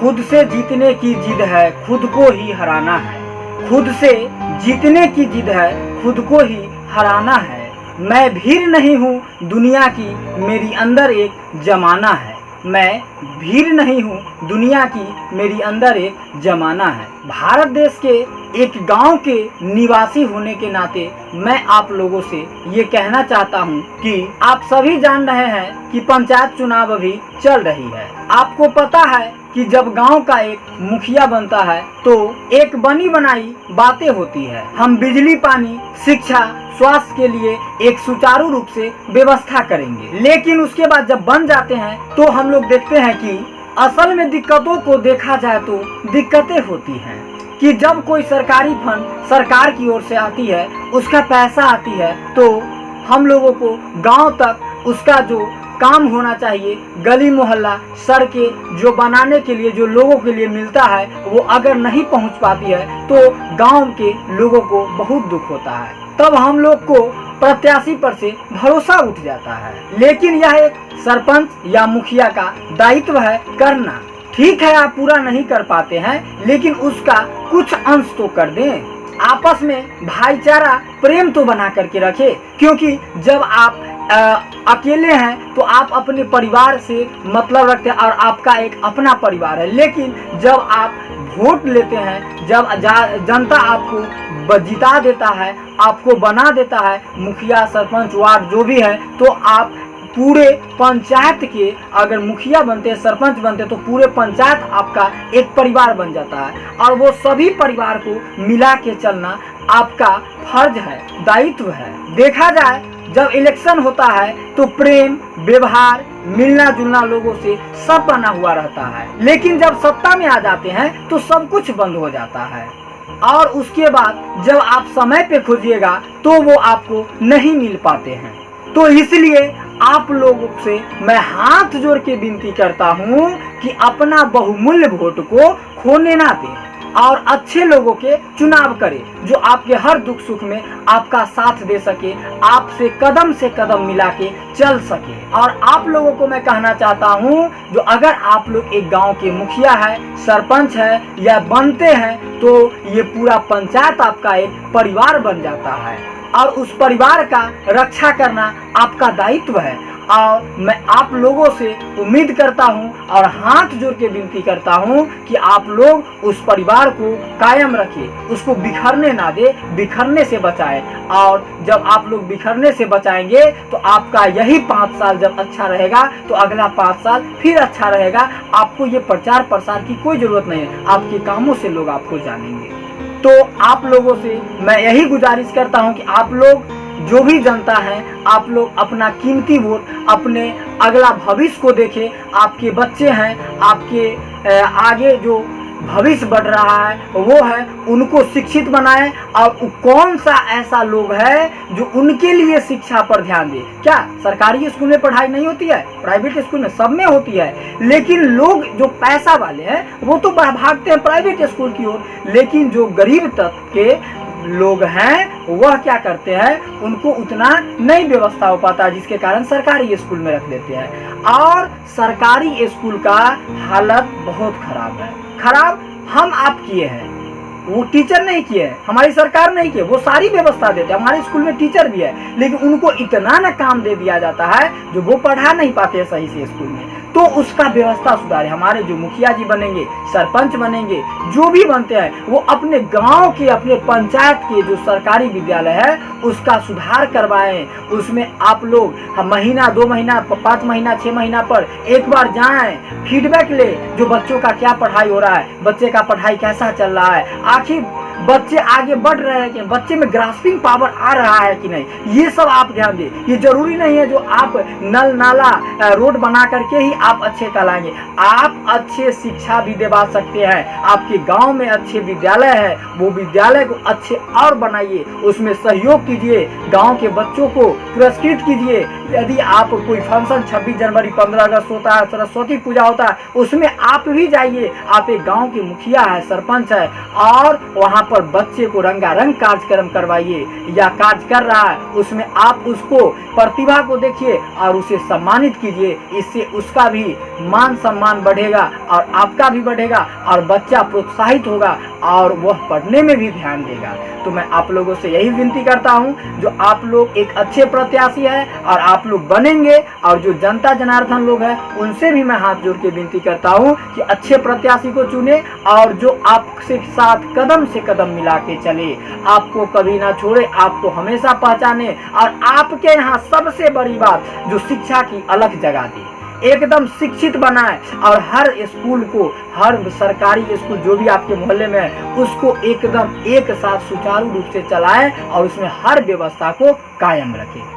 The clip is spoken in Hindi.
खुद से जीतने की जिद है, खुद को ही हराना है। खुद से जीतने की जिद है, खुद को ही हराना है। मैं भीड़ नहीं हूँ दुनिया की, मेरी अंदर एक जमाना है। मैं भीड़ नहीं हूँ दुनिया की, मेरी अंदर एक जमाना है। भारत देश के एक गांव के निवासी होने के नाते मैं आप लोगों से ये कहना चाहता हूँ कि आप सभी जान रहे हैं कि पंचायत चुनाव अभी चल रही है। आपको पता है कि जब गांव का एक मुखिया बनता है तो एक बनी बनाई बातें होती है। हम बिजली, पानी, शिक्षा, स्वास्थ्य के लिए एक सुचारू रूप से व्यवस्था करेंगे। लेकिन उसके बाद जब बन जाते हैं तो हम लोग देखते हैं कि असल में दिक्कतों को देखा जाए तो दिक्कतें होती हैं कि जब कोई सरकारी फंड सरकार की ओर से आती है, उसका पैसा आती है, तो हम लोगों को गांव तक उसका जो काम होना चाहिए, गली मोहल्ला, सड़कें जो बनाने के लिए जो लोगों के लिए मिलता है, वो अगर नहीं पहुंच पाती है तो गांव के लोगों को बहुत दुख होता है। तब हम लोग को प्रत्याशी पर से भरोसा उठ जाता है। लेकिन यह एक सरपंच या मुखिया का दायित्व है करना। ठीक है, आप पूरा नहीं कर पाते हैं, लेकिन उसका कुछ अंश तो कर दें। आपस में भाईचारा, प्रेम तो बना करके रखें, क्योंकि जब आप अकेले हैं तो आप अपने परिवार से मतलब रखते हैं और आपका एक अपना परिवार है। लेकिन जब आप वोट लेते हैं, जब जनता आपको जिता देता है, आपको बना देता है मुखिया, सरपंच, वार्ड जो भी है, तो आप पूरे पंचायत के अगर मुखिया बनते, सरपंच बनते, तो पूरे पंचायत आपका एक परिवार बन जाता है। और वो सभी परिवार को मिला के चलना आपका फर्ज है, दायित्व है। देखा जाए जब इलेक्शन होता है तो प्रेम, व्यवहार, मिलना जुलना लोगों से सब बना हुआ रहता है। लेकिन जब सत्ता में आ जाते हैं तो सब कुछ बंद हो जाता है। और उसके बाद जब आप समय पे खोजिएगा तो वो आपको नहीं मिल पाते हैं। तो इसलिए आप लोगों से मैं हाथ जोड़ के विनती करता हूँ कि अपना बहुमूल्य वोट को खोने ना दें और अच्छे लोगों के चुनाव करें, जो आपके हर दुख सुख में आपका साथ दे सके, आपसे कदम से कदम मिला के चल सके। और आप लोगों को मैं कहना चाहता हूँ, जो अगर आप लोग एक गांव के मुखिया है, सरपंच है या बनते हैं, तो ये पूरा पंचायत आपका एक परिवार बन जाता है और उस परिवार का रक्षा करना आपका दायित्व है। और मैं आप लोगों से उम्मीद करता हूं और हाथ जोड़ के विनती करता हूं कि आप लोग उस परिवार को कायम रखें, उसको बिखरने ना दे, बिखरने से बचाएं। और जब आप लोग बिखरने से बचाएंगे तो आपका यही 5 साल जब अच्छा रहेगा तो अगला 5 साल फिर अच्छा रहेगा। आपको ये प्रचार प्रसार की कोई जरूरत नहीं है, आपके कामों से लोग आपको जानेंगे। तो आप लोगों से मैं यही गुजारिश करता हूं कि आप लोग जो भी जनता है, आप लोग अपना कीमती वोट अपने अगला भविष्य को देखें। आपके बच्चे हैं, आपके आगे जो भविष्य बढ़ रहा है वो है, उनको शिक्षित बनाएं। और कौन सा ऐसा लोग है जो उनके लिए शिक्षा पर ध्यान दे। क्या सरकारी स्कूल में पढ़ाई नहीं होती है? प्राइवेट स्कूल में सब में होती है। लेकिन लोग जो पैसा वाले हैं वो तो भागते हैं प्राइवेट स्कूल की ओर, लेकिन जो गरीब तबके के लोग हैं वह क्या करते हैं, उनको उतना नहीं व्यवस्था हो पाता, जिसके कारण सरकारी स्कूल में रख देते हैं। और सरकारी स्कूल का हालत बहुत खराब है। खराब हम आप किए हैं, वो टीचर नहीं किए हैं, हमारी सरकार नहीं किए। वो सारी व्यवस्था देते हैं, हमारे स्कूल में टीचर भी है, लेकिन उनको इतना ना काम दे दिया जाता है जो वो पढ़ा नहीं पाते हैं सही से स्कूल में। तो उसका व्यवस्था सुधारे। हमारे जो मुखिया जी बनेंगे, सरपंच बनेंगे, जो भी बनते हैं, वो अपने गांव के, अपने पंचायत के जो सरकारी विद्यालय है उसका सुधार करवाएं। उसमें आप लोग महीना, 2 महीना, 5 महीना, 6 महीना पर एक बार जाएं, फीडबैक ले, जो बच्चों का क्या पढ़ाई हो रहा है, बच्चे का पढ़ाई कैसा चल रहा है, आखिर बच्चे आगे बढ़ रहे हैं कि बच्चे में ग्रास्पिंग पावर आ रहा है कि नहीं, ये सब आप ध्यान दें। ये जरूरी नहीं है जो आप नल नाला रोड बना करके ही आप अच्छे कहलाएंगे। आप अच्छे शिक्षा भी दिवा सकते हैं। आपके गांव में अच्छे विद्यालय है, वो विद्यालय को अच्छे और बनाइए, उसमें सहयोग कीजिए, गांव के बच्चों को पुरस्कृत कीजिए। यदि आप कोई फंक्शन 26 जनवरी, 15 अगस्त होता है, सरस्वती पूजा होता है, उसमें आप भी जाइए। आप एक गांव के मुखिया है, सरपंच है, और वहां पर बच्चे को रंगारंग कार्यक्रम करवाइए, या कार्य कर रहा है उसमें आप उसको प्रतिभा को देखिए और उसे सम्मानित कीजिए। इससे उसका भी मान सम्मान बढ़ेगा। बढ़ेगा और आपका भी बढ़ेगा और बच्चा प्रोत्साहित होगा और वह पढ़ने में भी ध्यान देगा। तो मैं आप लोगों से यही विनती करता हूं, जो आप लोग एक अच्छे प्रत्याशी है और आप लोग बनेंगे, और जो जनता जनार्दन लोग हैं उनसे भी मैं हाथ जोड़ के विनती करता हूं कि अच्छे प्रत्याशी को चुने और जो आपके साथ कदम से कदम मिला के चले, आपको कभी ना छोड़े, आपको हमेशा पहचाने, और आपके यहाँ सबसे बड़ी बात जो शिक्षा की अलग जगह दे, एकदम शिक्षित बनाए और हर स्कूल को, हर सरकारी स्कूल जो भी आपके मोहल्ले में है उसको एकदम एक साथ सुचारू रूप से चलाए और उसमें हर व्यवस्था को कायम रखे।